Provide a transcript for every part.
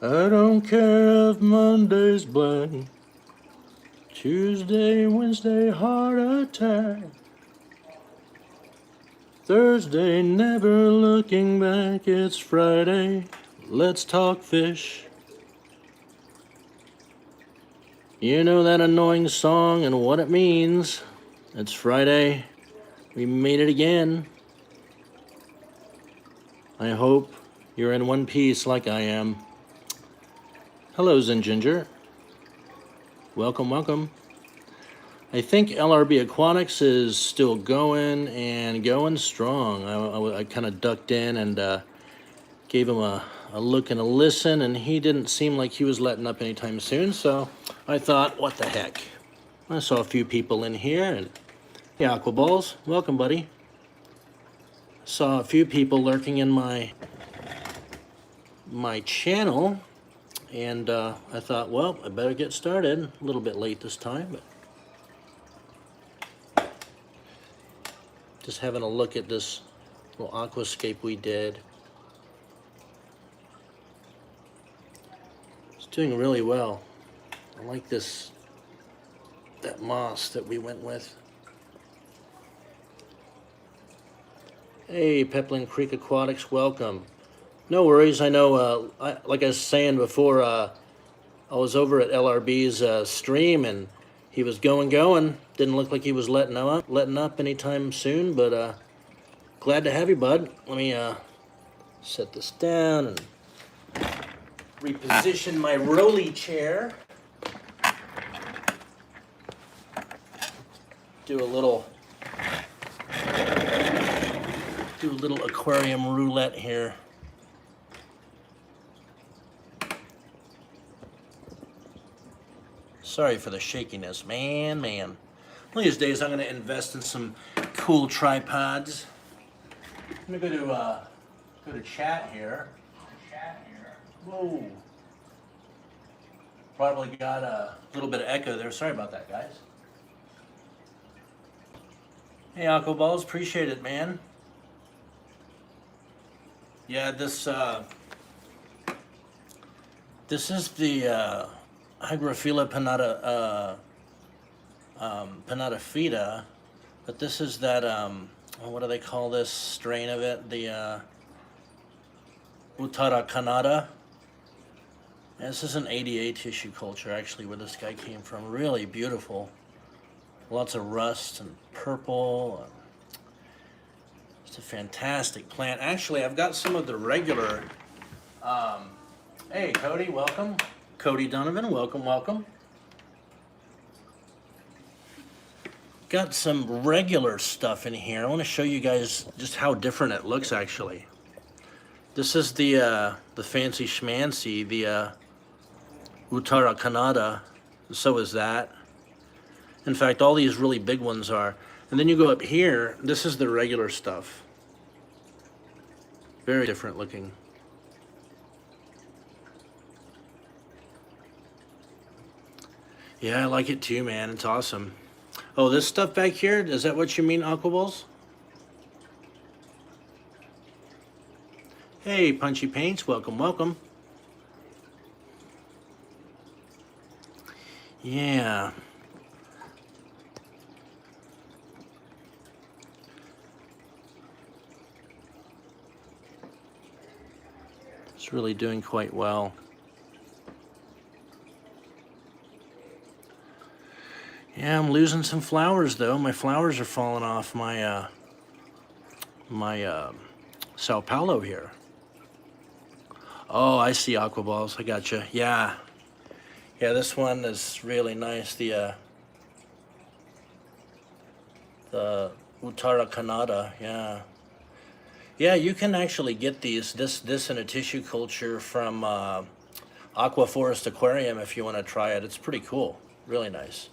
I don't care if Monday's black, Tuesday, Wednesday, heart attack, Thursday, never looking back. It's Friday, let's talk fish. You know that annoying song and what it means. It's Friday, we made it again. I hope you're in one piece like I am. Hello, Zen Ginger. Welcome, welcome. I think LRB Aquatics is still going and going strong. I kind of ducked in and gave him a look and a listen, and he didn't seem like he was letting up anytime soon, so I thought, what the heck. I saw a few people in here, and hey, Aquaballs, welcome, buddy. Saw a few people lurking in my channel, and I thought, well, I better get started. A little bit late this time, but just having a look at this little aquascape we did. It's doing really well. I like that moss that we went with. Hey, Pepplin Creek Aquatics, welcome. No worries. I know, like I was saying before, I was over at LRB's stream, and he was going. Didn't look like he was letting up anytime soon, but glad to have you, bud. Let me set this down and reposition my rolly chair. Do a little aquarium roulette here. Sorry for the shakiness, man. One of these days I'm going to invest in some cool tripods. I'm going to go to chat here. Whoa. Probably got a little bit of echo there. Sorry about that, guys. Hey, Aquaballs, appreciate it, man. Yeah, this is the Hygrophila pinnata, but this is that what do they call this strain of it? The Uttara Kannada. And this is an ADA tissue culture, actually, where this guy came from. Really beautiful. Lots of rust and purple. It's a fantastic plant. Actually, I've got some of the regular. Hey, Cody, welcome. Cody Donovan, welcome. Got some regular stuff in here. I want to show you guys just how different it looks, actually. This is the fancy schmancy, the Uttara Kannada. So is that. In fact, all these really big ones are. And then you go up here, this is the regular stuff. Very different looking. Yeah, I like it too, man. It's awesome. Oh, this stuff back here, is that what you mean, Aquaballs? Hey, Punchy Paints, welcome. Yeah. It's really doing quite well. Yeah, I'm losing some flowers though. My flowers are falling off my Sao Paulo here. Oh, I see, Aquaballs. I gotcha. Yeah, this one is really nice. The Uttara Kannada. Yeah, you can actually get this in a tissue culture from Aqua Forest Aquarium if you want to try it. It's pretty cool. Really nice.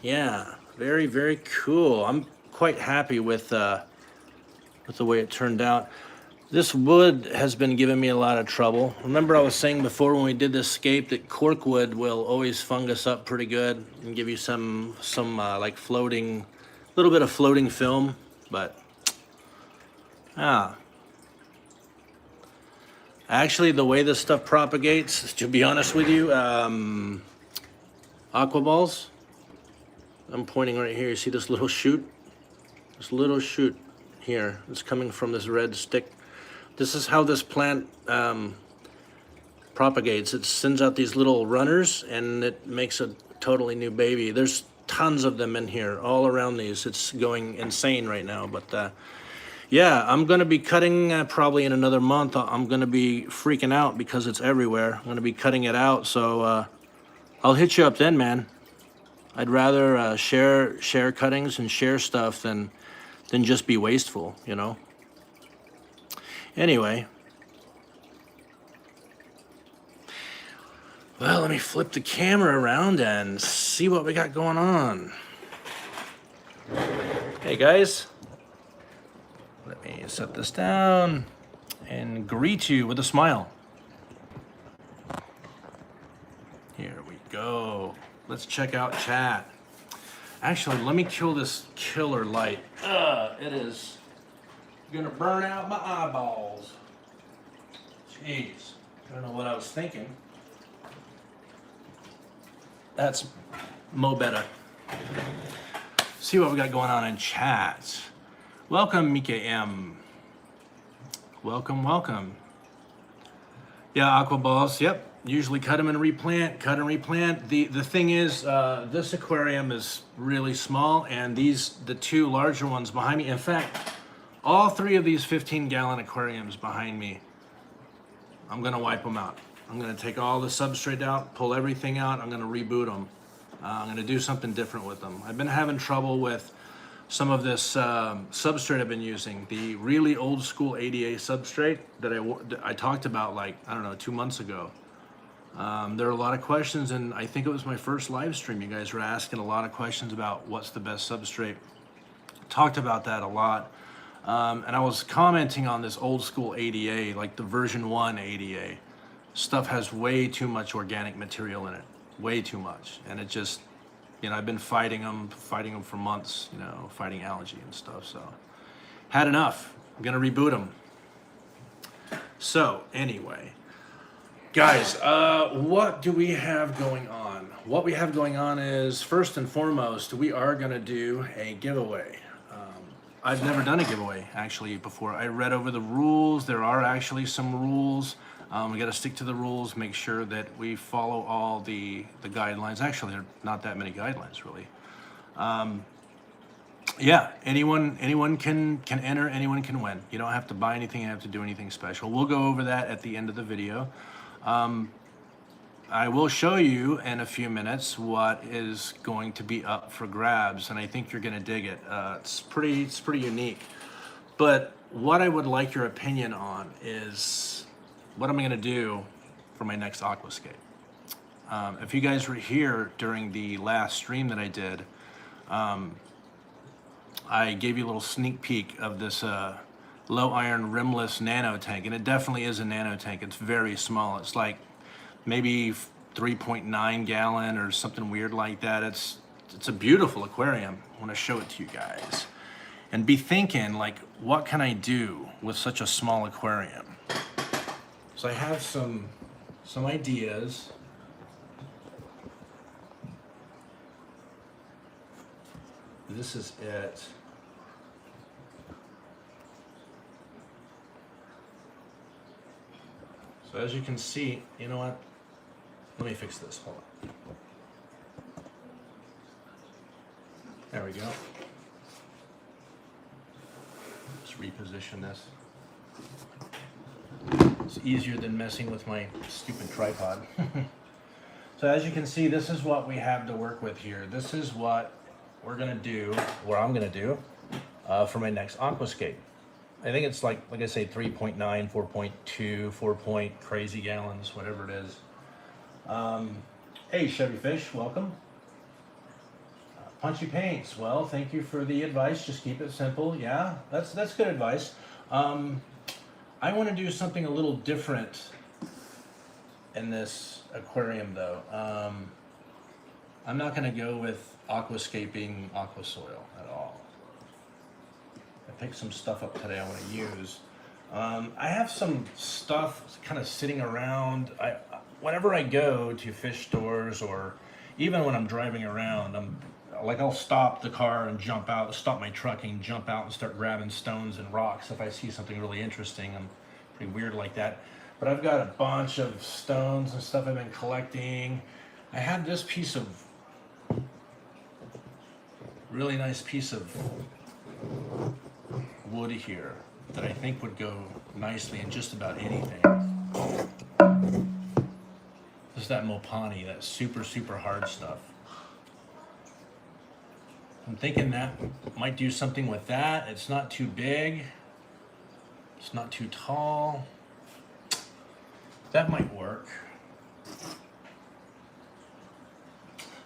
Yeah, very, very cool. I'm quite happy with the way it turned out. This wood has been giving me a lot of trouble. Remember I was saying before when we did this scape that cork wood will always fungus up pretty good and give you some like floating, little bit of floating film, but Actually, the way this stuff propagates, to be honest with you, aqua balls. I'm pointing right here. You see this little shoot? This little shoot here. It's coming from this red stick. This is how this plant propagates. It sends out these little runners and it makes a totally new baby. There's tons of them in here, all around these. It's going insane right now, but yeah, I'm gonna be cutting probably in another month. I'm gonna be freaking out because it's everywhere. I'm gonna be cutting it out, so I'll hit you up then, man. I'd rather share cuttings and share stuff than just be wasteful, you know? Anyway. Well, let me flip the camera around and see what we got going on. Hey guys, let me set this down and greet you with a smile. Here we go. Let's check out chat. Actually, let me kill this killer light. It is gonna burn out my eyeballs. Jeez, I don't know what I was thinking. That's mo better. See what we got going on in chat. Welcome, Mika M. Welcome, welcome. Yeah, aqua balls. Yep. Usually cut them and replant. Cut and replant. The thing is, this aquarium is really small, and the two larger ones behind me. In fact, all three of these 15-gallon aquariums behind me, I'm gonna wipe them out. I'm gonna take all the substrate out, pull everything out. I'm gonna reboot them. I'm gonna do something different with them. I've been having trouble with some of this substrate I've been using. The really old school ADA substrate that I talked about, like, I don't know, 2 months ago. There are a lot of questions, and I think it was my first live stream. You guys were asking a lot of questions about what's the best substrate. Talked about that a lot. And I was commenting on this old school ADA, like the version 1 ADA. Stuff has way too much organic material in it, way too much. And it just, you know, I've been fighting them for months, you know, fighting algae and stuff. So had enough. I'm gonna reboot them. So anyway, guys, what do we have going on? What we have going on is, first and foremost, we are gonna do a giveaway. I've never done a giveaway actually before. I read over the rules. There are actually some rules. We got to stick to the rules, make sure that we follow all the guidelines. Actually, there are not that many guidelines, really. Yeah, anyone can enter, anyone can win. You don't have to buy anything, you don't have to do anything special. We'll go over that at the end of the video. I will show you in a few minutes what is going to be up for grabs, and I think you're going to dig it. It's pretty unique. But what I would like your opinion on is what I'm going to do for my next AQUASCAPE. If you guys were here during the last stream that I did, I gave you a little sneak peek of this low iron rimless nano tank, and it definitely is a nano tank. It's very small. It's like maybe 3.9 gallon or something weird like that. It's a beautiful aquarium. I want to show it to you guys and be thinking, like, what can I do with such a small aquarium? So I have some ideas. This is it. So as you can see, you know what? Let me fix this, hold on. There we go. Just reposition this. It's easier than messing with my stupid tripod. So as you can see, this is what we have to work with here. This is what we're gonna do, what I'm gonna do for my next AQUASCAPE. I think it's like I say, 3.9, 4.2, 4 point crazy gallons, whatever it is. Hey, Chevy Fish, welcome. Punchy Paints, well, thank you for the advice. Just keep it simple. Yeah, that's good advice. I want to do something a little different in this aquarium, though. I'm not going to go with aquascaping aqua soil at all. I picked some stuff up today I want to use. I have some stuff kind of sitting around. Whenever I go to fish stores, or even when I'm driving around, I'll stop the car and jump out, stop my trucking, jump out and start grabbing stones and rocks if I see something really interesting. I'm pretty weird like that. But I've got a bunch of stones and stuff I've been collecting. I had this really nice piece of wood here that I think would go nicely in just about anything. This is that Mopani, that super, super hard stuff. I'm thinking that might do something with that. It's not too big. It's not too tall. That might work.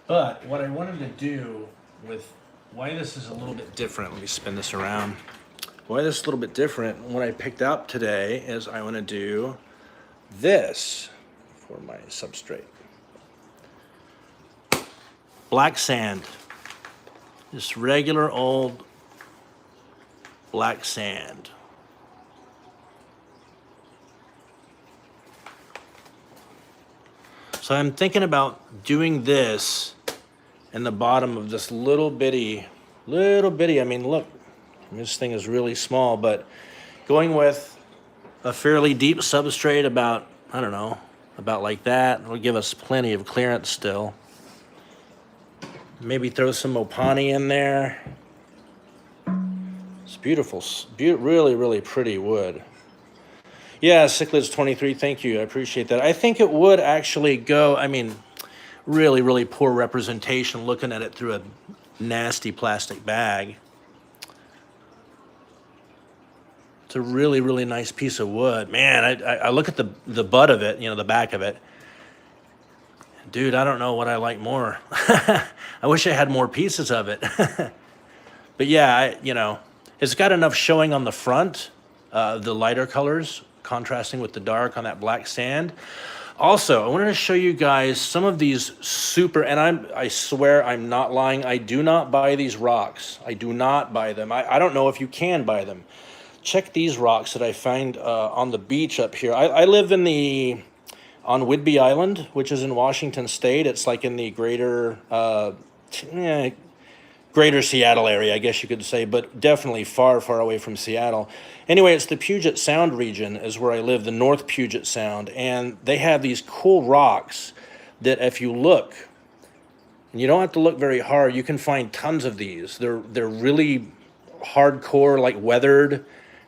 But what I wanted to do with why this is a little bit different, let me spin this around. Why this is a little bit different, what I picked up today is I want to do this for my substrate. Black sand. Just regular old black sand. So I'm thinking about doing this in the bottom of this little bitty, I mean, look, this thing is really small, but going with a fairly deep substrate about, I don't know, about like that will give us plenty of clearance still. Maybe throw some Mopani in there. It's beautiful, really, really pretty wood. Yeah, Cichlids23, thank you, I appreciate that. I think it would actually go, I mean, really, really poor representation looking at it through a nasty plastic bag. It's a really, really nice piece of wood. Man, I look at the butt of it, you know, the back of it. Dude, I don't know what I like more. I wish I had more pieces of it. But yeah, you know, it's got enough showing on the front, the lighter colors contrasting with the dark on that black sand. Also, I wanted to show you guys some of these super, and I swear I'm not lying, I do not buy these rocks. I do not buy them. I don't know if you can buy them. Check these rocks that I find on the beach up here. I live on Whidbey Island, which is in Washington State. It's like in the greater Seattle area, I guess you could say, but definitely far, far away from Seattle. Anyway, it's the Puget Sound region is where I live, the North Puget Sound, and they have these cool rocks that if you look, and you don't have to look very hard, you can find tons of these. They're really hardcore, like weathered,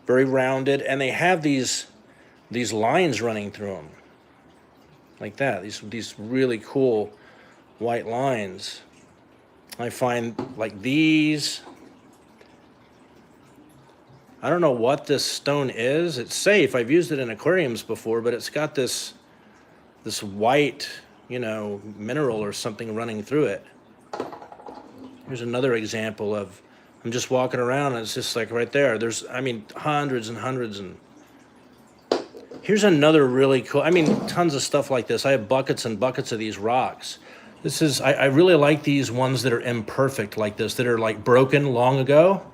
very rounded, and they have these lines running through them, like that. These really cool white lines. I find like these. I don't know what this stone is. It's safe. I've used it in aquariums before, but it's got this white, you know, mineral or something running through it. Here's another example of, I'm just walking around and it's just like right there. There's, I mean, hundreds and hundreds. And here's another really cool, I mean, tons of stuff like this. I have buckets and buckets of these rocks. This is, I really like these ones that are imperfect like this, that are like broken long ago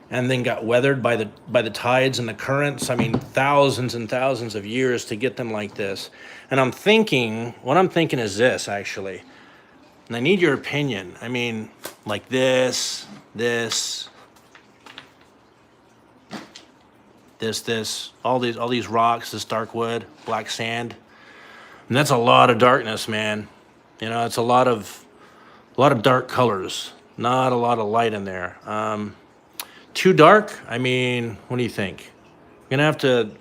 and then got weathered by the tides and the currents. I mean, thousands and thousands of years to get them like this. And I'm thinking, what I'm thinking is this actually, and I need your opinion. I mean, like this, all these rocks, this dark wood, black sand. And that's a lot of darkness, man. You know, it's a lot of dark colors, not a lot of light in there. Too dark? I mean, what do you think? I'm gonna have to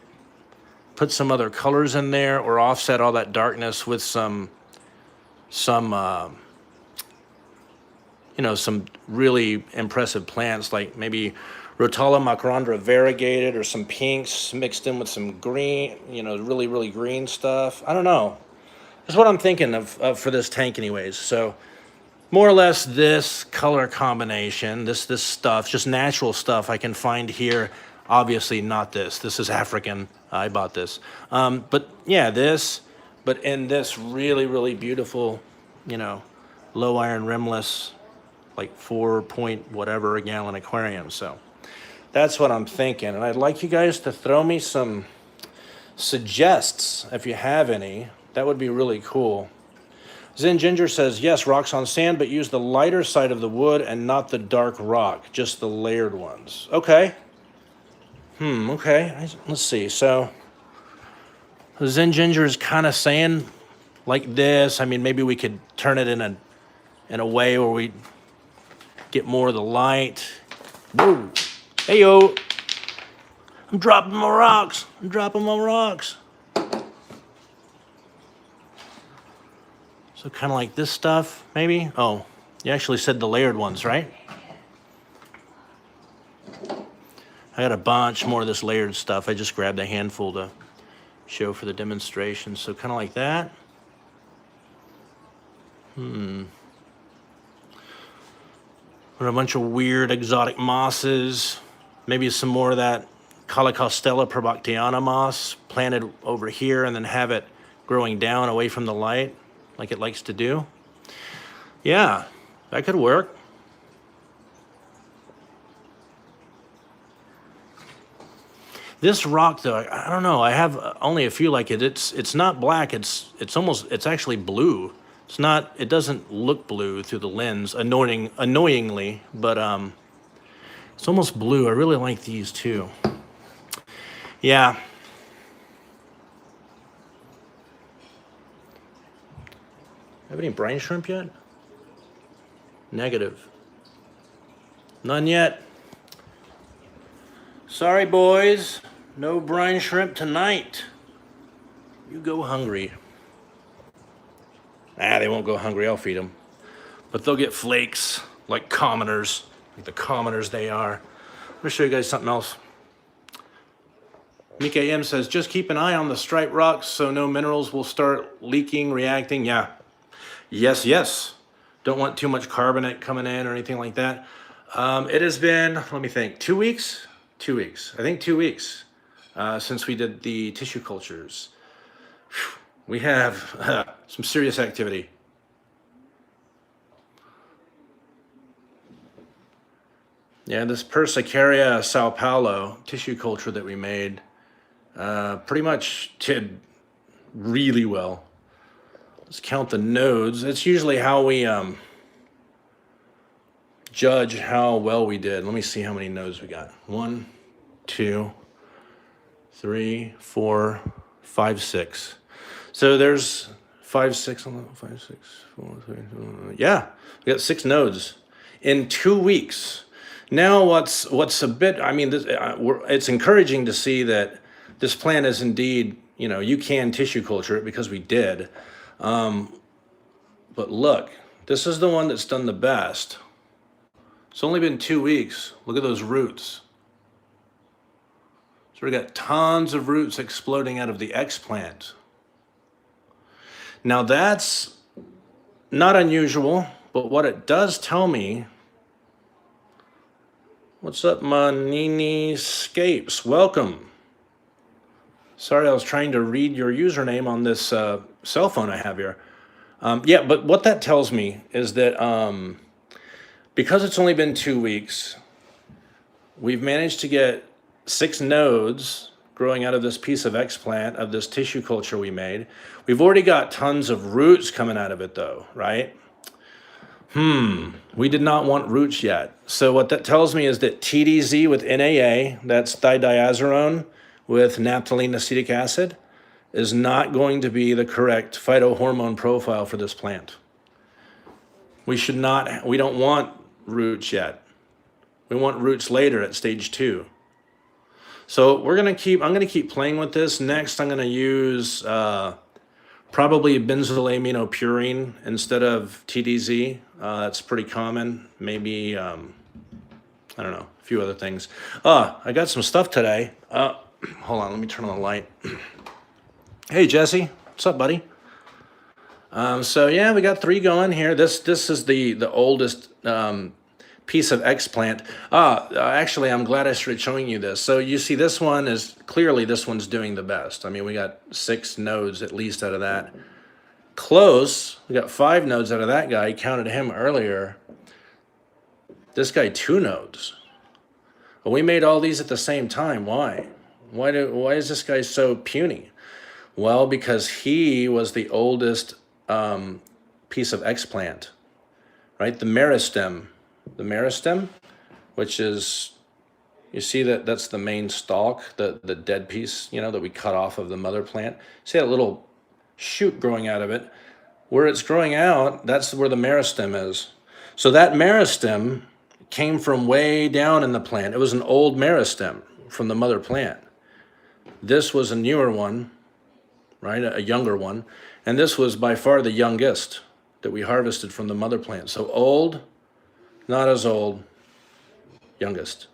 put some other colors in there or offset all that darkness with some you know, some really impressive plants, like maybe Rotala macrondra variegated, or some pinks mixed in with some green, you know, really, really green stuff. I don't know. That's what I'm thinking of for this tank anyways. So more or less this color combination, this stuff, just natural stuff I can find here. Obviously not this. This is African. I bought this. But yeah, this, but in this really, really beautiful, you know, low iron rimless, like 4 point whatever a gallon aquarium. So That's what I'm thinking. And I'd like you guys to throw me some suggests if you have any. That would be really cool. Zen Ginger says, yes, rocks on sand, but use the lighter side of the wood and not the dark rock, just the layered ones. Okay. Okay. Let's see. So Zen Ginger is kind of saying like this. I mean, maybe we could turn it in a way where we get more of the light. Whoa. Hey, yo. I'm dropping my rocks. I'm dropping my rocks. So kind of like this stuff, maybe? Oh, you actually said the layered ones, right? I got a bunch more of this layered stuff. I just grabbed a handful to show for the demonstration. So kind of like that. Or a bunch of weird exotic mosses. Maybe some more of that Calicostella probacteana moss planted over here and then have it growing down away from the light like it likes to do. Yeah, that could work. This rock though, I don't know, I have only a few like it. It's not black, it's actually blue. It doesn't look blue through the lens, annoyingly, but it's almost blue. I really like these too. Yeah. Have any brine shrimp yet? Negative. None yet. Sorry, boys. No brine shrimp tonight. You go hungry. They won't go hungry. I'll feed them. But they'll get flakes like commoners, like the commoners they are. I'm going to show you guys something else. Mika M says, just keep an eye on the striped rocks so no minerals will start leaking, reacting. Yeah. Yes. Don't want too much carbonate coming in or anything like that. It has been, let me think, 2 weeks? 2 weeks. I think 2 weeks since we did the tissue cultures. We have some serious activity. Yeah, this Persicaria Sao Paulo tissue culture that we made pretty much did really well. Let's count the nodes. It's usually how we judge how well we did. Let me see how many nodes we got. 1, 2, 3, 4, 5, 6. So there's 5, 6, 5, 6, 4, 3, 4. Yeah, we got 6 nodes in 2 weeks. Now what's a bit, I mean, it's encouraging to see that this plant is indeed, you can tissue culture it because we did. But look, this is the one that's done the best. It's only been 2 weeks. Look at those roots. So we got tons of roots exploding out of the X plant. Now that's not unusual, but what it does tell me, what's up, Manini Scapes? Welcome. Sorry, I was trying to read your username on this cell phone I have here. Yeah, but what that tells me is that because it's only been 2 weeks, we've managed to get 6 nodes growing out of this piece of X-plant, of this tissue culture we made. We've already got tons of roots coming out of it though, right? We did not want roots yet. So what that tells me is that TDZ with NAA, that's thidiazerone with naphthalene acetic acid, is not going to be the correct phytohormone profile for this plant. We don't want roots yet. We want roots later at stage 2. So I'm gonna keep playing with this. Next, I'm gonna use probably benzoylaminopurine instead of TDZ. That's pretty common. Maybe, I don't know, a few other things. I got some stuff today. Hold on, let me turn on the light. Hey, Jesse, what's up, buddy? So yeah, we got 3 going here. This is the oldest piece of X-plant. Actually, I'm glad I started showing you this. So you see this one is, clearly this one's doing the best. I mean, we got 6 nodes at least out of that. Close, we got 5 nodes out of that guy. Counted him earlier. This guy 2 nodes. But we made all these at the same time. Why? Why is this guy so puny? Well, because he was the oldest piece of explant, right? The meristem, which is, you see that's the main stalk, the dead piece, you know, that we cut off of the mother plant. See that little shoot growing out of it? Where it's growing out, that's where the meristem is. So that meristem came from way down in the plant. It was an old meristem from the mother plant. This was a newer one, right? A younger one. And this was by far the youngest that we harvested from the mother plant. So old, not as old, youngest.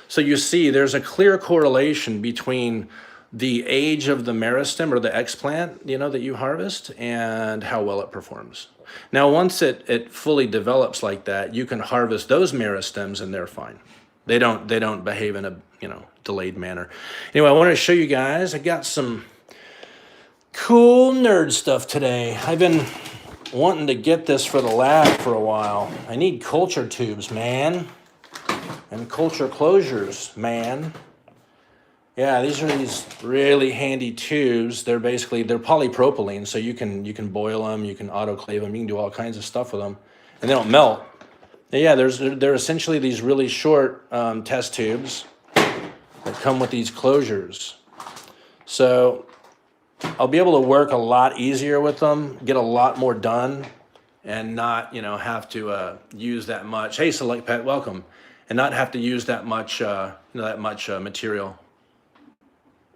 So you see there's a clear correlation between the age of the meristem or the explant, you know, that you harvest and how well it performs. Now, once it fully develops like that, you can harvest those meristems and they're fine. They don't behave in a, you know, delayed manner. Anyway, I wanted to show you guys, I got some cool nerd stuff today. I've been wanting to get this for the lab for a while. I need culture tubes, man. And culture closures, man. Yeah, these are these really handy tubes. They're polypropylene, so you can boil them, you can autoclave them, you can do all kinds of stuff with them, and they don't melt. Yeah, they're essentially these really short test tubes that come with these closures. So I'll be able to work a lot easier with them, get a lot more done, and not, you know, have to use that much. Hey, Select Pet, welcome. And not have to use that much, material.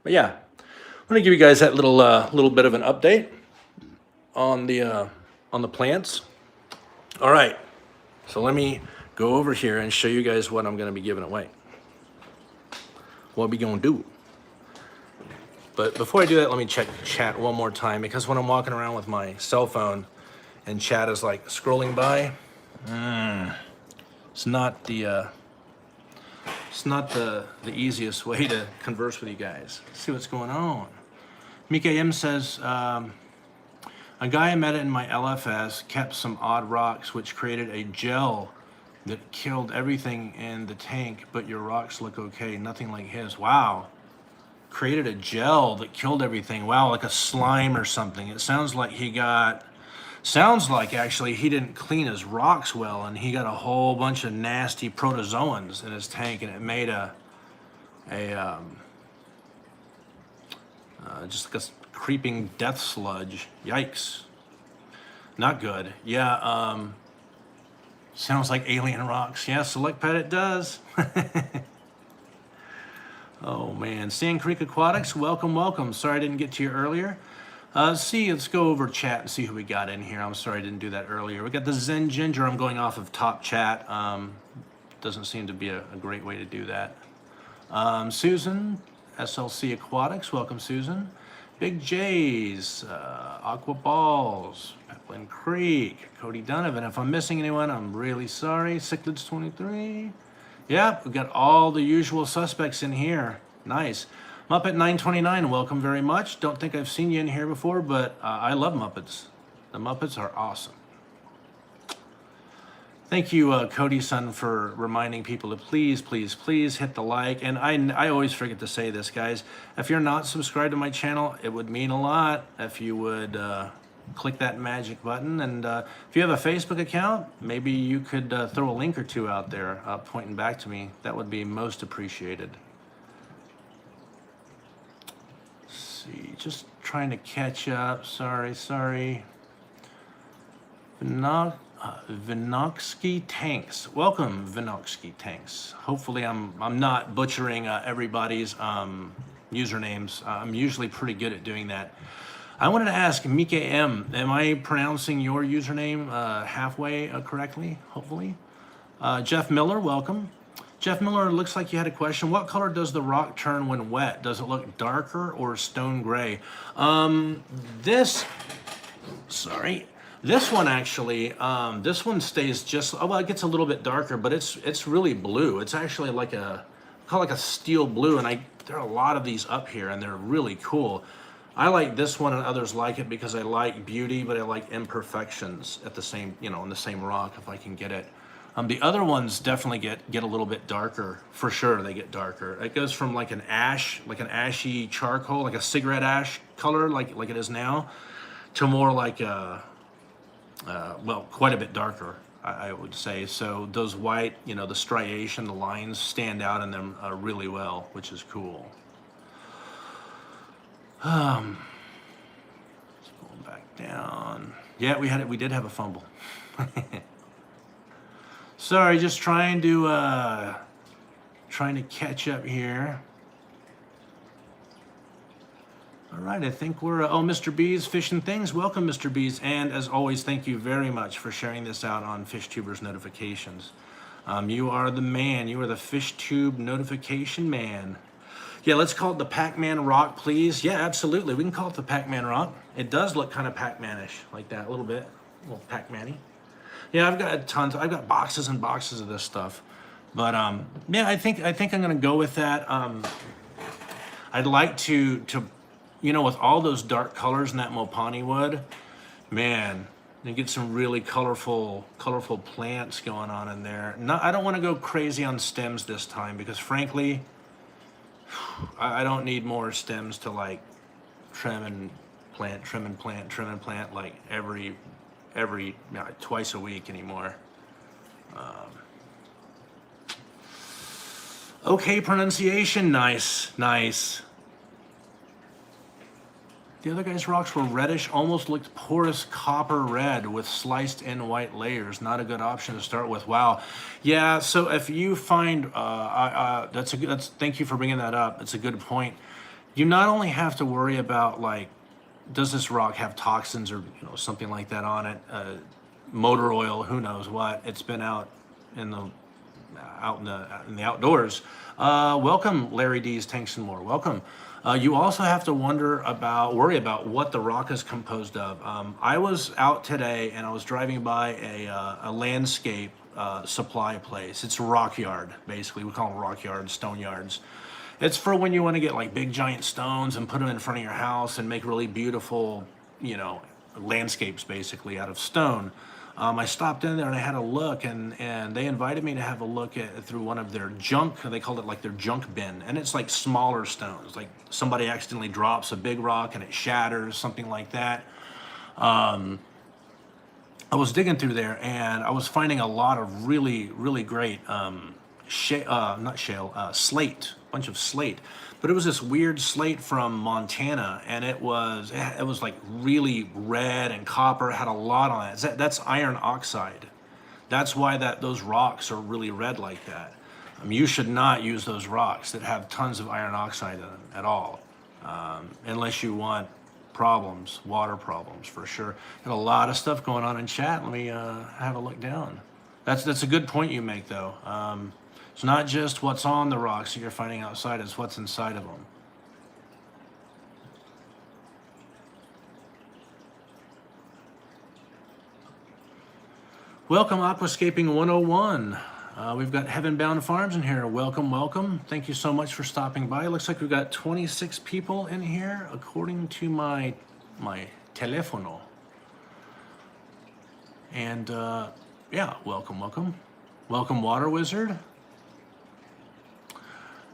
But yeah, I'm gonna give you guys that little bit of an update on the plants. All right, so let me go over here and show you guys what I'm gonna be giving away. What we gonna do? But before I do that, let me check chat one more time, because when I'm walking around with my cell phone and chat is like scrolling by, it's not the easiest way to converse with you guys. Let's see what's going on. Mika M says, a guy I met in my LFS kept some odd rocks which created a gel that killed everything in the tank, but your rocks look okay, nothing like his. Wow. Created a gel that killed everything. Wow, like a slime or something. It sounds like actually he didn't clean his rocks well, and he got a whole bunch of nasty protozoans in his tank, and it made just like a creeping death sludge. Yikes. Not good. Yeah, sounds like alien rocks. Yeah, Select Pet, it does. Oh man, Sand Creek Aquatics, welcome. Sorry I didn't get to you earlier. Let's go over chat and see who we got in here. I'm sorry I didn't do that earlier. We got the Zen Ginger. I'm going off of top chat. Doesn't seem to be a great way to do that. Susan, SLC Aquatics, welcome Susan. Big J's, Aqua Balls, Peplin Creek, Cody Donovan. If I'm missing anyone, I'm really sorry. Cichlids 23. Yep, we've got all the usual suspects in here. Nice. Muppet 929, welcome very much. Don't think I've seen you in here before, but I love Muppets. The Muppets are awesome. Thank you, Cody-san, for reminding people to please hit the like. And I always forget to say this, guys. If you're not subscribed to my channel, it would mean a lot if you would click that magic button. And if you have a Facebook account, maybe you could throw a link or two out there pointing back to me. That would be most appreciated. Let's see, just trying to catch up. Sorry. Vinoksky Tanks. Welcome, Vinoksky Tanks. Hopefully I'm not butchering everybody's usernames. I'm usually pretty good at doing that. I wanted to ask Mika M, am I pronouncing your username halfway correctly, hopefully? Jeff Miller, welcome. Jeff Miller, looks like you had a question. What color does the rock turn when wet? Does it look darker or stone gray? This one actually, this one stays just, well, it gets a little bit darker, but it's really blue. It's actually like call it like a steel blue, and there are a lot of these up here, and they're really cool. I like this one, and others like it because I like beauty, but I like imperfections at the same, in the same rock if I can get it. The other ones definitely get a little bit darker, for sure. They get darker. It goes from like an ashy charcoal, like a cigarette ash color, like it is now, to more like a well, quite a bit darker, I would say. So those white, the striation, the lines stand out in them really well, which is cool. Let's go back down. Yeah, we did have a fumble. Sorry, just trying to catch up here. All right, I think we're, oh, Mr. B's Fish and Things. Welcome, Mr. B's. And as always, thank you very much for sharing this out on FishTubers notifications. You are the man. You are the FishTube notification man. Yeah, let's call it the Pac-Man rock, please. Yeah, absolutely. We can call it the Pac-Man rock. It does look kind of Pac-Man-ish, like that, a little bit. A little Pac-Man-y. Yeah, I've got tons. I've got boxes and boxes of this stuff. But yeah, I think I'm gonna go with that. I'd like to with all those dark colors in that Mopani wood, man, you get some really colorful plants going on in there. I don't want to go crazy on stems this time because frankly, I don't need more stems to like trim and plant like every twice a week anymore. Okay, pronunciation, nice. The other guy's rocks were reddish, almost looked porous copper red with sliced in white layers. Not a good option to start with. Wow. Yeah, so if you find, thank you for bringing that up. It's a good point. You not only have to worry about like, does this rock have toxins or something like that on it? Motor oil, who knows what? It's been out in the outdoors. Welcome, Larry D's Tanks and More. Welcome. You also have to worry about what the rock is composed of. I was out today and I was driving by a landscape supply place. It's a rock yard, basically. We call them rock yards, stone yards. It's for when you want to get like big giant stones and put them in front of your house and make really beautiful, landscapes basically out of stone. I stopped in there and I had a look, and they invited me to have a look through one of their junk. They called it like their junk bin, and it's like smaller stones. Like somebody accidentally drops a big rock and it shatters, something like that. I was digging through there and I was finding a lot of really, really great slate, bunch of slate. But it was this weird slate from Montana, and it was like really red and copper. It had a lot on it. That's iron oxide. That's why those rocks are really red like that. You should not use those rocks that have tons of iron oxide in them at all, unless you want problems, water problems for sure. Got a lot of stuff going on in chat. Let me have a look down. That's a good point you make though. It's not just what's on the rocks that you're finding outside, it's what's inside of them. Welcome, Aquascaping 101. We've got Heaven Bound Farms in here. Welcome. Thank you so much for stopping by. It looks like we've got 26 people in here, according to my telefono. And yeah, welcome. Welcome, Water Wizard.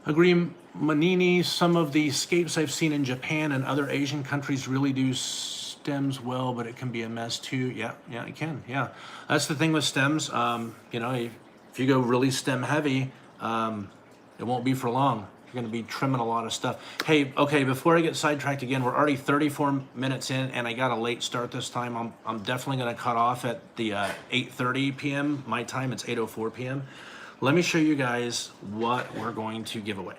Agree, Manini, some of the scapes I've seen in Japan and other Asian countries really do stems well, but it can be a mess too. Yeah, it can. Yeah, that's the thing with stems. If you go really stem heavy, it won't be for long. You're going to be trimming a lot of stuff. Hey, okay, before I get sidetracked again, we're already 34 minutes in, and I got a late start this time. I'm definitely going to cut off at the 8:30 p.m. my time. It's 8:04 p.m. Let me show you guys what we're going to give away.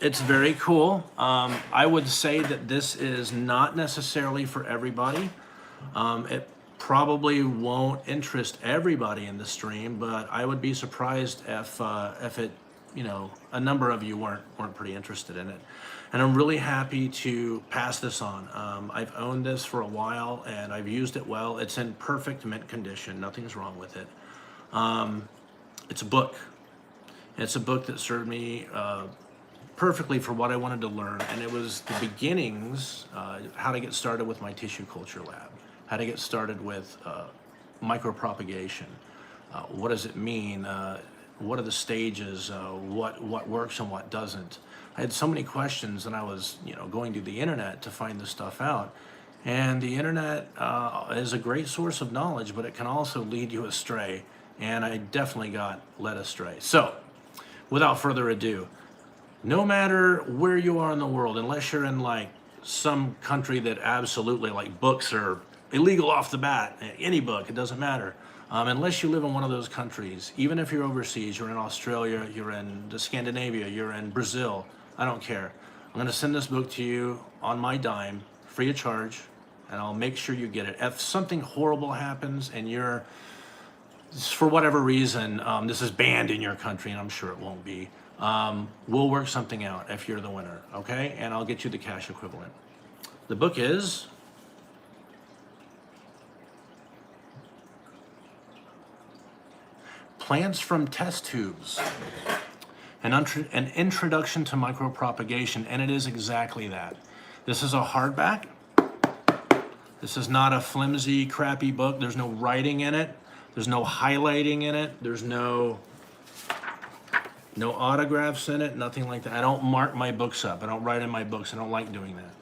It's very cool. I would say that this is not necessarily for everybody. It probably won't interest everybody in the stream, but I would be surprised if it, a number of you weren't pretty interested in it. And I'm really happy to pass this on. I've owned this for a while and I've used it well. It's in perfect mint condition. Nothing's wrong with it. It's a book. It's a book that served me perfectly for what I wanted to learn, and it was the beginnings, how to get started with my tissue culture lab, how to get started with micropropagation, What does it mean? What are the stages? What works and what doesn't? I had so many questions, and I was going to the internet to find this stuff out. And the internet is a great source of knowledge, but it can also lead you astray. And I definitely got led astray. So, without further ado, no matter where you are in the world, unless you're in like some country that absolutely like books are illegal off the bat, any book, it doesn't matter. Unless you live in one of those countries, even if you're overseas, you're in Australia, you're in Scandinavia, you're in Brazil, I don't care. I'm going to send this book to you on my dime, free of charge, and I'll make sure you get it. If something horrible happens and you're, for whatever reason, this is banned in your country, and I'm sure it won't be, we'll work something out if you're the winner, okay? And I'll get you the cash equivalent. The book is Plants from Test Tubes, an introduction to micropropagation, and it is exactly that. This is a hardback. This is not a flimsy, crappy book. There's no writing in it. There's no highlighting in it. There's no autographs in it, nothing like that. I don't mark my books up. I don't write in my books. I don't like doing that.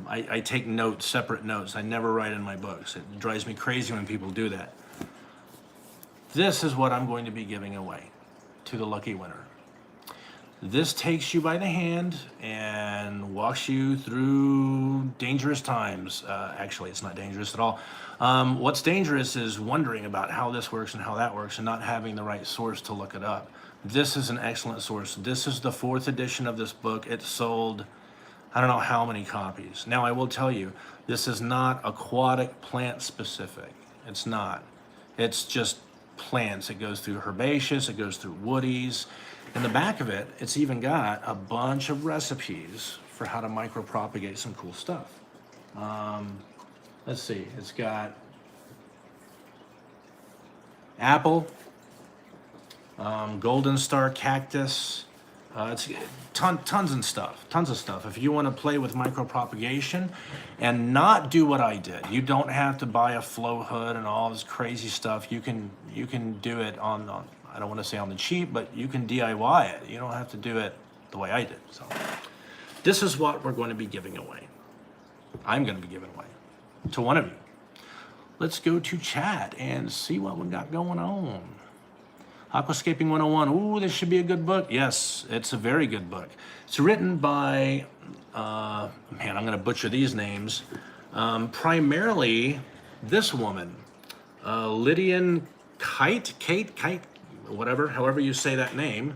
I take notes, separate notes. I never write in my books. It drives me crazy when people do that. This is what I'm going to be giving away to the lucky winner. This takes you by the hand and walks you through dangerous times. Actually, it's not dangerous at all. What's dangerous is wondering about how this works and how that works and not having the right source to look it up. This is an excellent source. This is the 4th edition of this book. It sold, I don't know how many copies. Now, I will tell you, this is not aquatic plant specific. It's not. It's just plants. It goes through herbaceous, it goes through woodies. In the back of it, it's even got a bunch of recipes for how to micropropagate some cool stuff. Let's see, it's got apple, golden star cactus, it's tons of stuff. If you want to play with micropropagation and not do what I did, you don't have to buy a flow hood and all this crazy stuff. You can do it on I don't want to say on the cheap, but you can DIY it. You don't have to do it the way I did. So this is what we're going to be giving away. I'm going to be giving away to one of you. Let's go to chat and see what we got going on. Aquascaping 101. Ooh, this should be a good book. Yes, it's a very good book. It's written by, man, I'm going to butcher these names. Primarily this woman, Lydian Kite, whatever, however you say that name.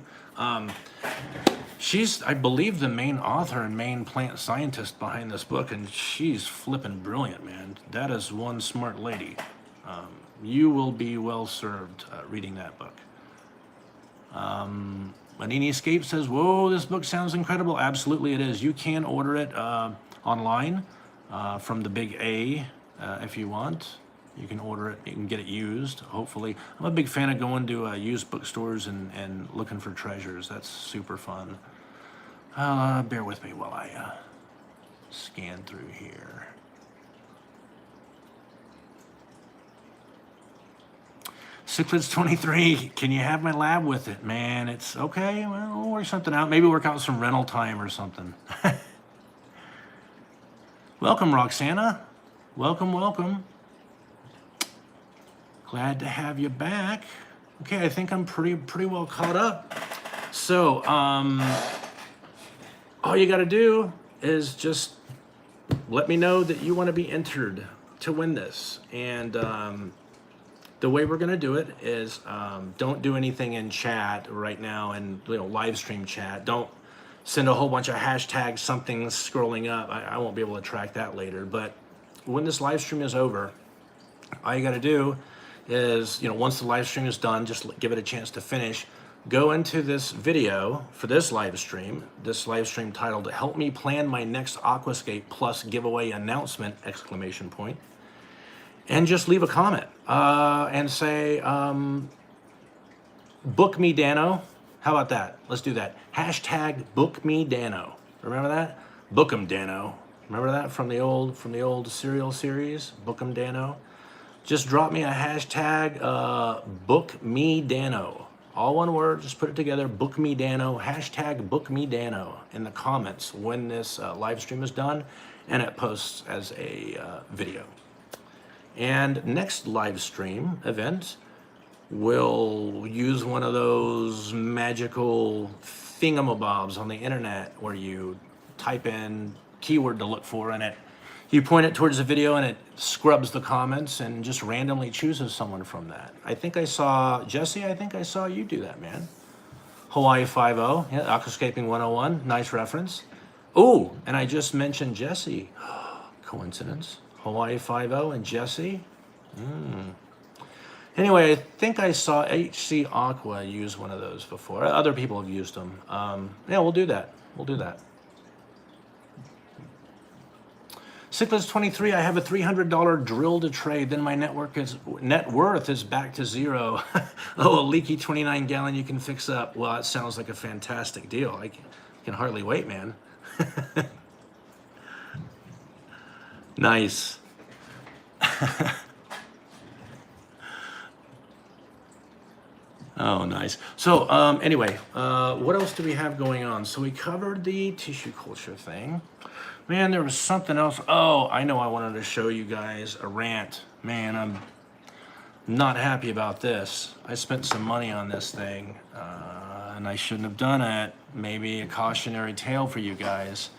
She's, I believe, the main author and main plant scientist behind this book, and she's flippin' brilliant, man. That is one smart lady. You will be well served reading that book. Manini Escape says, whoa, this book sounds incredible. Absolutely it is. You can order it online from the Big A if you want. You can order it, you can get it used, hopefully. I'm a big fan of going to used bookstores and looking for treasures. That's super fun. Bear with me while I scan through here. Cichlids 23, can you have my lab with it? Man, it's okay, well, we'll work something out. Maybe work out some rental time or something. Welcome, Roxana. Welcome. Glad to have you back. Okay, I think I'm pretty well caught up. So, all you gotta do is just let me know that you wanna be entered to win this. And the way we're gonna do it is don't do anything in chat right now and live stream chat. Don't send a whole bunch of hashtags, something's scrolling up. I won't be able to track that later. But when this live stream is over, all you gotta do is, once the live stream is done, just give it a chance to finish. Go into this video for this live stream titled "Help Me Plan My Next Aquascape Plus Giveaway Announcement!" And just leave a comment and say, book me Dano. How about that? Let's do that. Hashtag book me Dano. Remember that? Book 'em Dano. Remember that from the old serial series? Book 'em Dano. just drop me a hashtag, BookMeDano. All one word, just put it together, BookMeDano, hashtag BookMeDano in the comments when this live stream is done and it posts as a video. And next live stream event, we'll use one of those magical thingamabobs on the internet where you type in keyword to look for and you point it towards the video and it scrubs the comments and just randomly chooses someone from that. I think I saw, Jesse, I think I saw you do that, man. Hawaii 5-0, yeah, Aquascaping 101, nice reference. Oh, and I just mentioned Jesse. Coincidence. Hawaii 5-0 and Jesse. Anyway, I think I saw HC Aqua use one of those before. Other people have used them. Yeah, we'll do that. We'll do that. Cyclist23, I have a $300 drill to trade. Then my net worth is back to zero. Oh, a leaky 29-gallon you can fix up. Well, that sounds like a fantastic deal. I can hardly wait, man. Nice. Oh, nice. So anyway, what else do we have going on? So we covered the tissue culture thing. Man, there was something else. Oh, I know, I wanted to show you guys a rant. Man, I'm not happy about this. I spent some money on this thing, and I shouldn't have done it. Maybe a cautionary tale for you guys.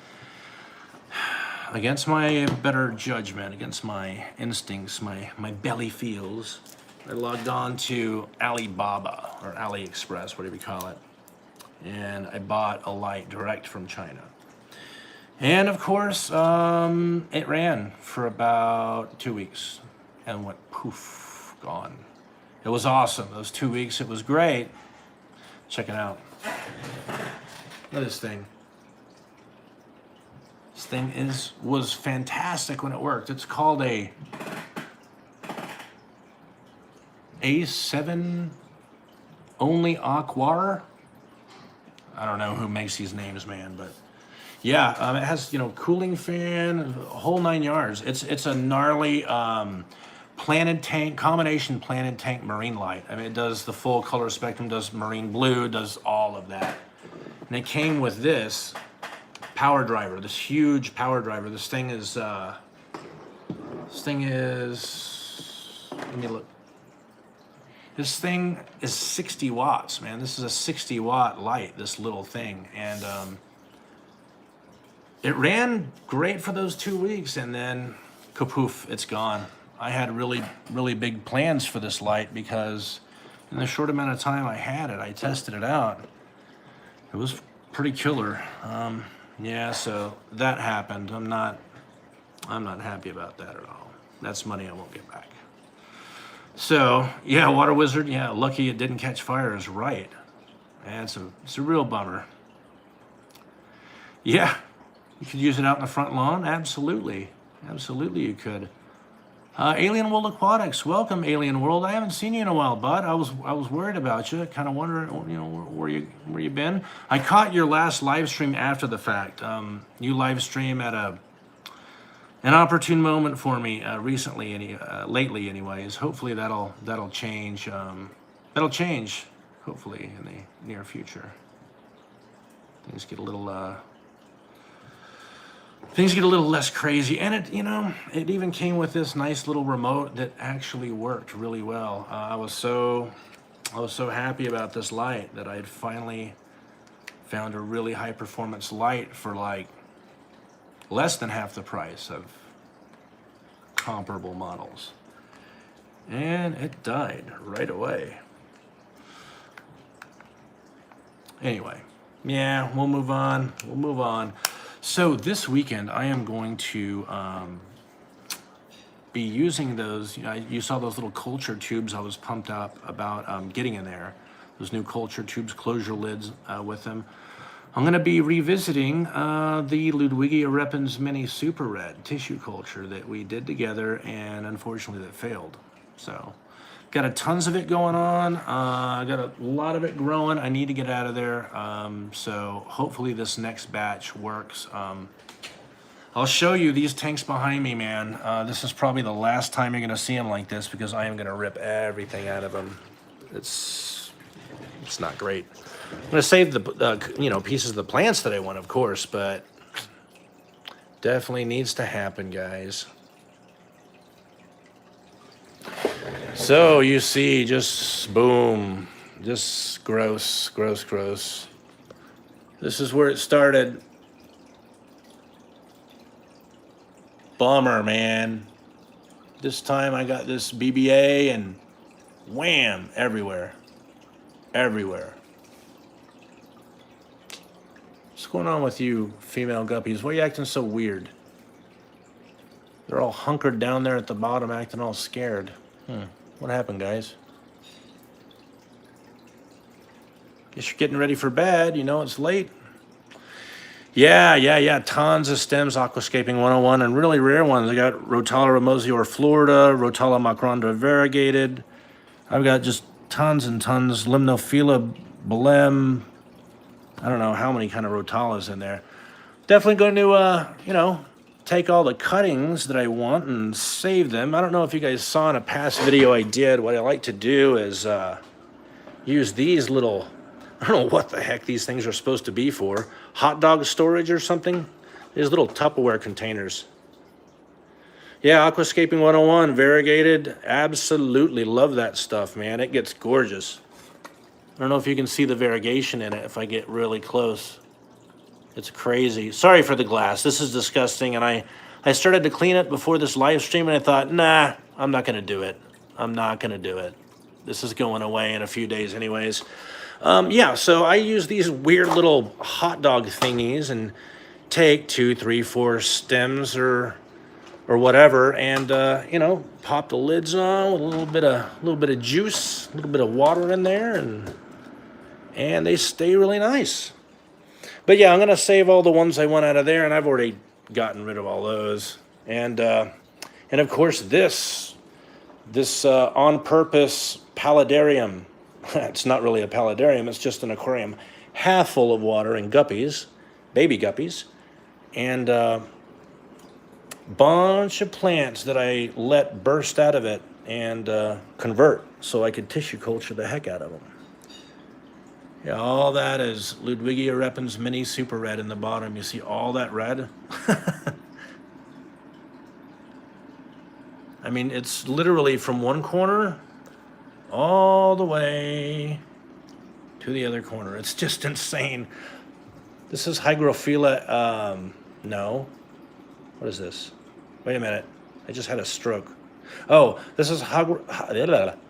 Against my better judgment, against my instincts, my belly feels, I logged on to Alibaba, or AliExpress, whatever you call it, and I bought a light direct from China. And of course, it ran for about 2 weeks and went poof, gone. It was awesome. Those 2 weeks, it was great. Check it out. Look at this thing. This thing was fantastic when it worked. It's called a A7 only Aquar. I don't know who makes these names, man, but yeah, it has, cooling fan, a whole 9 yards. It's a gnarly planted tank, combination planted tank marine light. I mean, it does the full color spectrum, does marine blue, does all of that. And it came with this power driver, this huge power driver. This thing is, let me look. This thing is 60 watts, man. This is a 60-watt light, this little thing. And it ran great for those 2 weeks, and then kapoof, it's gone. I had really, really big plans for this light because in the short amount of time I had it, I tested it out. It was pretty killer. Yeah, so that happened. I'm not happy about that at all. That's money I won't get back. So yeah, Water Wizard, yeah, lucky it didn't catch fire is right. And it's a real bummer. Yeah, you could use it out in the front lawn. Absolutely, absolutely you could. Alien World Aquatics, welcome Alien World. I haven't seen you in a while, bud. I was worried about you, kind of wondering, where you been. I caught your last live stream after the fact. You live stream at an opportune moment for me recently, lately, anyways. Hopefully that'll change. That'll change, hopefully, in the near future. Things get a little less crazy, and it even came with this nice little remote that actually worked really well. I was so happy about this light that I had finally found a really high performance light for like less than half the price of comparable models. And it died right away. Anyway, yeah, we'll move on. So this weekend I am going to be using those, you saw those little culture tubes I was pumped up about getting in there. Those new culture tubes, closure lids with them. I'm going to be revisiting the Ludwigia Reppens Mini Super Red tissue culture that we did together, and unfortunately that failed. So got a tons of it going on. I got a lot of it growing. I need to get out of there. So hopefully this next batch works. I'll show you these tanks behind me, man. This is probably the last time you're gonna see them like this because I am gonna rip everything out of them. It's not great. I'm gonna save the you know, pieces of the plants that I want, of course, but definitely needs to happen, guys. So you see, just boom, just gross, gross, gross. This is where it started. Bummer, man. This time I got this BBA and wham, everywhere. Everywhere. What's going on with you female guppies? Why are you acting so weird? They're all hunkered down there at the bottom acting all scared. What happened, guys? Guess you're getting ready for bed. You know it's late. Yeah. Tons of stems, aquascaping 101, and really rare ones. I got Rotala ramosior Florida, Rotala macronda variegated. I've got just tons and tons. Limnophila belem. I don't know how many kind of Rotalas in there. Definitely going to, you know, take all the cuttings that I want and save them. I don't know if you guys saw in a past video I did. What I like to do is use these little, I don't know what the heck these things are supposed to be for. Hot dog storage or something? These little Tupperware containers. Yeah, Aquascaping 101, variegated. Absolutely love that stuff, man. It gets gorgeous. I don't know if you can see the variegation in it if I get really close. It's crazy. Sorry for the glass. This is disgusting. And I started to clean it before this live stream and I thought, nah, I'm not going to do it. I'm not going to do it. This is going away in a few days anyways. Yeah, so I use these weird little hot dog thingies and take 2, 3, 4 stems or whatever, and you know, pop the lids on with a little bit of juice, a little bit of water in there, and they stay really nice. But yeah, I'm gonna save all the ones I want out of there, and I've already gotten rid of all those. And of course this on purpose paludarium. It's not really a paludarium, it's just an aquarium half full of water and guppies, baby guppies, and bunch of plants that I let burst out of it and convert so I could tissue culture the heck out of them. Yeah, all that is Ludwigia repens mini super red in the bottom. You see all that red? I mean, it's literally from one corner all the way to the other corner. It's just insane. This is Hygrophila, no. What is this? Wait a minute. I just had a stroke. Oh, this is Hygrophila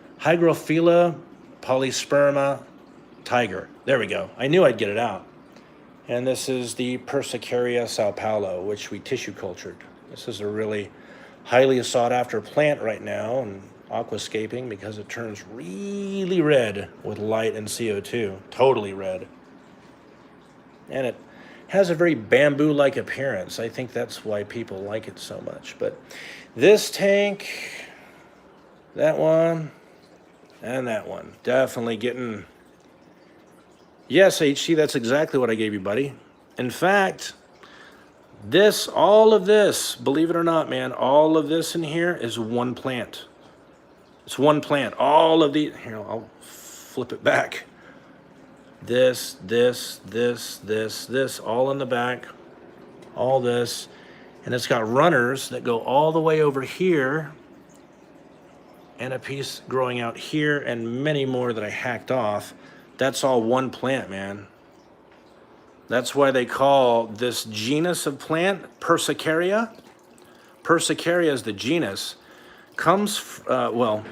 polysperma tiger. There we go. I knew I'd get it out. And this is the Persicaria Sao Paulo, which we tissue cultured. This is a really highly sought after plant right now, and aquascaping because it turns really red with light and CO2, totally red. And it has a very bamboo-like appearance. I think that's why people like it so much. But this tank, that one, and that one, definitely getting... Yes, HC, that's exactly what I gave you, buddy. In fact, this, all of this, believe it or not, man, all of this in here is one plant. It's one plant. All of these, here, I'll flip it back. This, all in the back, all this. And it's got runners that go all the way over here, and a piece growing out here, and many more that I hacked off. That's all one plant, man. That's why they call this genus of plant Persicaria. Persicaria is the genus. Comes, well,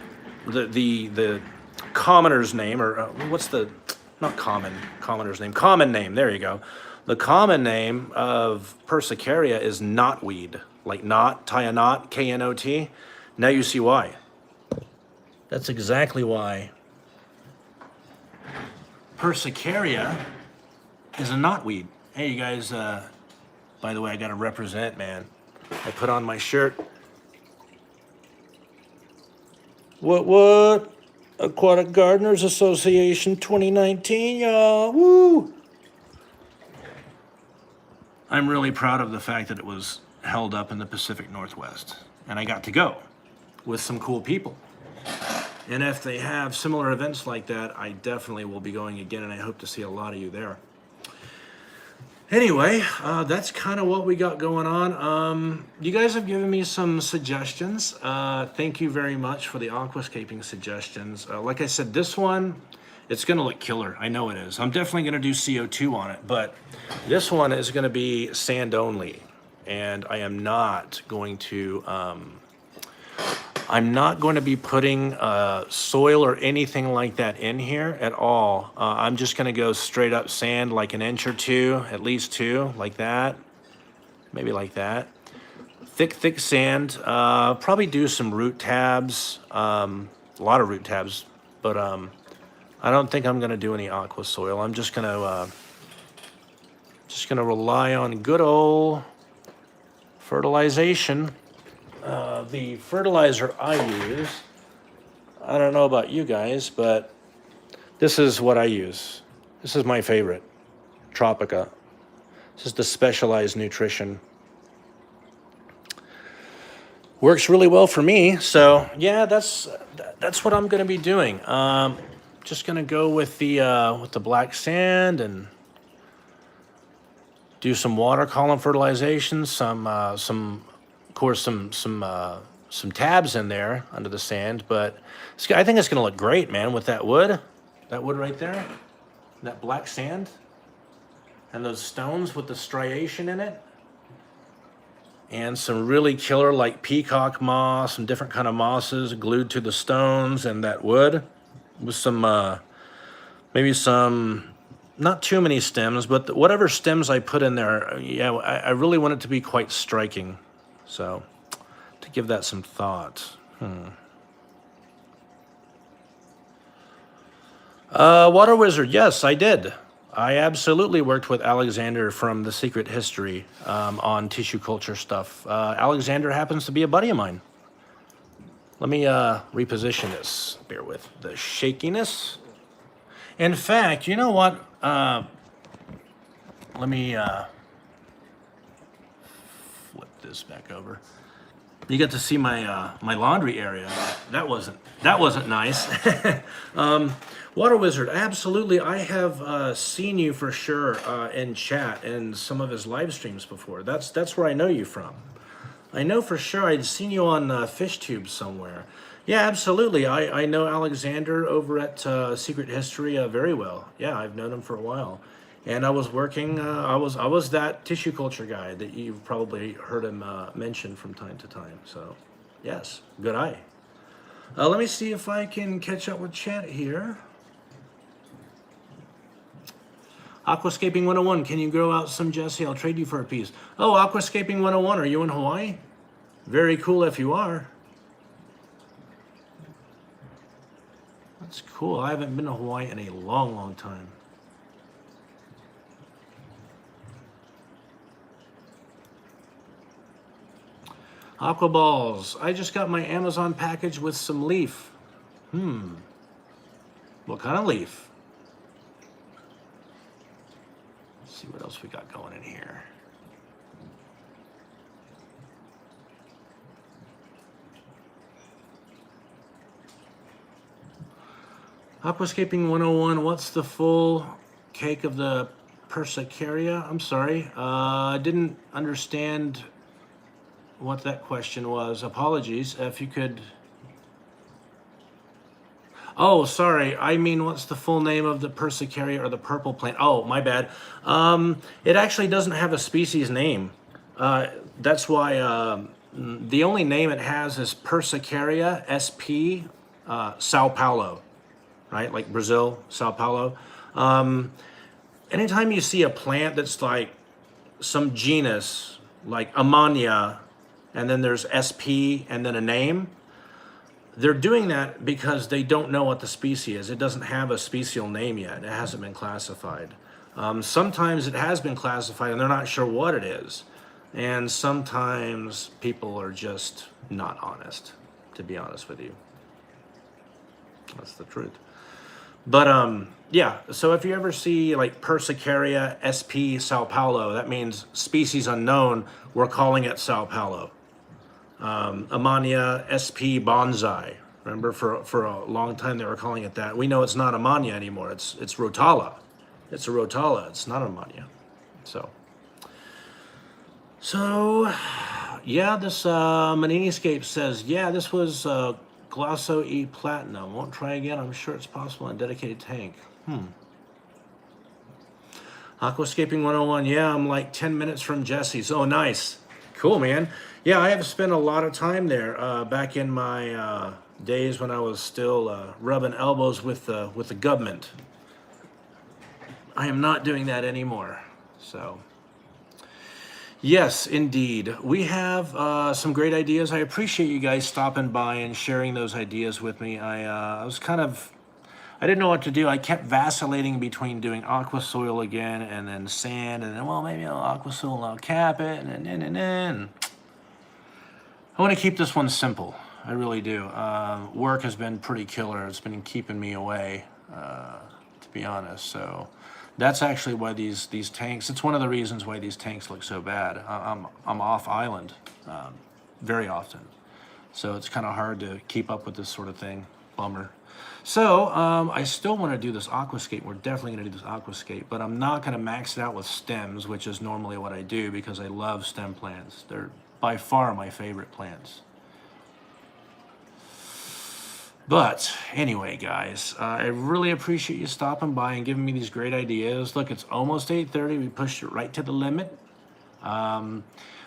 the commoner's name, or what's the, not commoner's name, common name, there you go. The common name of Persicaria is knotweed, like knot, tie a knot, K-N-O-T. Now you see why. That's exactly why Persicaria is a knotweed. Hey, you guys, by the way, I got to represent, man. I put on my shirt. What? Aquatic Gardeners Association 2019, y'all. Woo! I'm really proud of the fact that it was held up in the Pacific Northwest. And I got to go with some cool people. And if they have similar events like that, I definitely will be going again, and I hope to see a lot of you there. Anyway, that's kind of what we got going on. You guys have given me some suggestions. Thank you very much for the aquascaping suggestions. Like I said, this one, it's going to look killer. I know it is. I'm definitely going to do CO2 on it, but this one is going to be sand only, and I am not going to... I'm not going to be putting soil or anything like that in here at all. I'm just going to go straight up sand, like an inch or two, at least 2, like that. Maybe like that. Thick sand. Probably do some root tabs, a lot of root tabs, but I don't think I'm going to do any aqua soil. I'm just going to rely on good old fertilization. The fertilizer I use, I don't know about you guys, but this is what I use. This is my favorite, Tropica. This is the Specialized Nutrition. Works really well for me, so yeah, that's what I'm going to be doing. Just going to go with the black sand and do some water column fertilization, of course, some tabs in there under the sand, but I think it's going to look great, man, with that wood right there, that black sand, and those stones with the striation in it, and some really killer, like peacock moss and different kind of mosses glued to the stones and that wood, with some maybe some, not too many stems, but whatever stems I put in there, yeah, I really want it to be quite striking. So, to give that some thought. Water Wizard, yes, I did. I absolutely worked with Alexander from The Secret History on tissue culture stuff. Alexander happens to be a buddy of mine. Let me reposition this. Bear with the shakiness. In fact, you know what? Let me... flip this back over. You get to see my my laundry area. That wasn't nice. Water Wizard, absolutely. I have seen you for sure in chat and some of his live streams before. That's where I know you from. I know for sure I'd seen you on FishTube somewhere. Yeah, absolutely. I know Alexander over at Secret History very well. Yeah, I've known him for a while. And I was working, I was that tissue culture guy that you've probably heard him mention from time to time. So, yes, good eye. Let me see if I can catch up with chat here. Aquascaping 101, can you grow out some, Jesse? I'll trade you for a piece. Oh, Aquascaping 101, are you in Hawaii? Very cool if you are. That's cool. I haven't been to Hawaii in a long time. Aqua balls. I just got my Amazon package with some leaf. What kind of leaf? Let's see what else we got going in here. Aquascaping 101, what's the full cake of the Persicaria? I'm sorry, I didn't understand what that question was. Apologies. If you could... Oh, sorry. I mean, what's the full name of the Persicaria or the purple plant? Oh, my bad. It actually doesn't have a species name. That's why the only name it has is Persicaria sp. Sao Paulo, right? Like Brazil, Sao Paulo. Anytime you see a plant that's like some genus, like Ammonia, and then there's SP and then a name, they're doing that because they don't know what the species is. It doesn't have a special name yet. It hasn't been classified. Sometimes it has been classified and they're not sure what it is. And sometimes people are just not honest, to be honest with you. That's the truth. But yeah, so if you ever see like Persicaria sp Sao Paulo, that means species unknown. We're calling it Sao Paulo. Amania sp bonsai. Remember, for a long time they were calling it that. We know it's not Amania anymore. It's Rotala. It's a Rotala. It's not Amania. So yeah, this Maniniscape says, yeah, this was Glosso E Platinum. Won't try again. I'm sure it's possible on a dedicated tank. Aquascaping 101. Yeah, I'm like 10 minutes from Jesse's. Oh, nice. Cool, man. Yeah, I have spent a lot of time there back in my days when I was still rubbing elbows with the government. I am not doing that anymore. So, yes, indeed. We have some great ideas. I appreciate you guys stopping by and sharing those ideas with me. I was kind of, I didn't know what to do. I kept vacillating between doing aqua soil again and then sand, and then, well, maybe I'll aqua soil and I'll cap it, and then. I want to keep this one simple. I really do. Work has been pretty killer. It's been keeping me away, to be honest. So that's actually why these tanks, it's one of the reasons why these tanks look so bad. I'm off island very often. So it's kind of hard to keep up with this sort of thing. Bummer. So I still want to do this aquascape. We're definitely going to do this aquascape, but I'm not going to max it out with stems, which is normally what I do because I love stem plants. They're by far my favorite plants. But anyway, guys, I really appreciate you stopping by and giving me these great ideas. Look, it's almost 8:30. We pushed it right to the limit.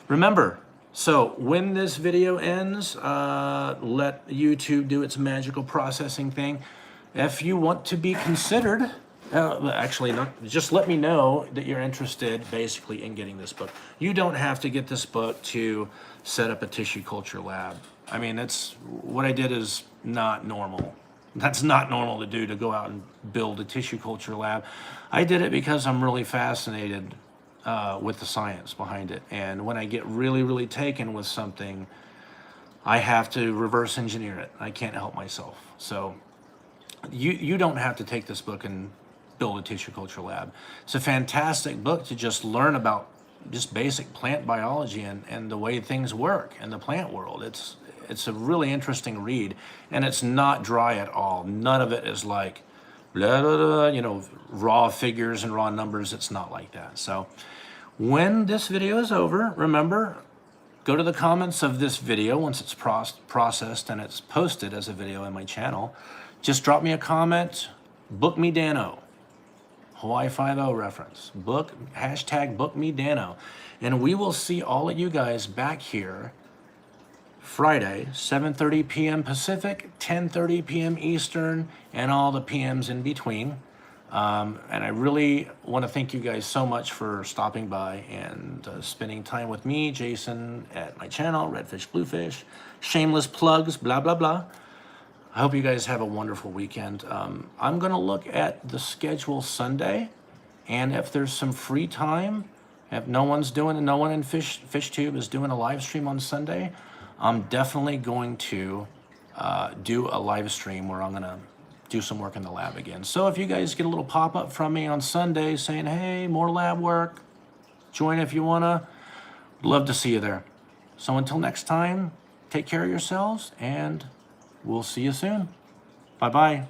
Remember, so when this video ends, let YouTube do its magical processing thing. If you want to be considered, actually, just let me know that you're interested basically in getting this book. You don't have to get this book to set up a tissue culture lab. I mean, that's what I did is not normal. That's not normal to do, to go out and build a tissue culture lab. I did it because I'm really fascinated with the science behind it. And when I get really, really taken with something, I have to reverse engineer it. I can't help myself. So you don't have to take this book and build a tissue culture lab. It's a fantastic book to just learn about just basic plant biology and the way things work in the plant world. It's a really interesting read, and it's not dry at all. None of it is like blah, blah, blah, you know, raw figures and raw numbers. It's not like that. So when this video is over, remember, go to the comments of this video once it's processed and it's posted as a video in my channel. Just drop me a comment, book me Dano, Hawaii 5-0 reference, hashtag book me Dano. And we will see all of you guys back here Friday, 7:30 p.m. Pacific, 10:30 p.m. Eastern, and all the PMs in between. And I really want to thank you guys so much for stopping by and spending time with me, Jason, at my channel, Redfish, Bluefish. Shameless plugs, blah, blah, blah. I hope you guys have a wonderful weekend. I'm going to look at the schedule Sunday, and if there's some free time, if no one in FishTube is doing a live stream on Sunday, I'm definitely going to do a live stream where I'm going to do some work in the lab again. So if you guys get a little pop-up from me on Sunday saying, hey, more lab work, join if you want to. Love to see you there. So until next time, take care of yourselves, and we'll see you soon. Bye-bye.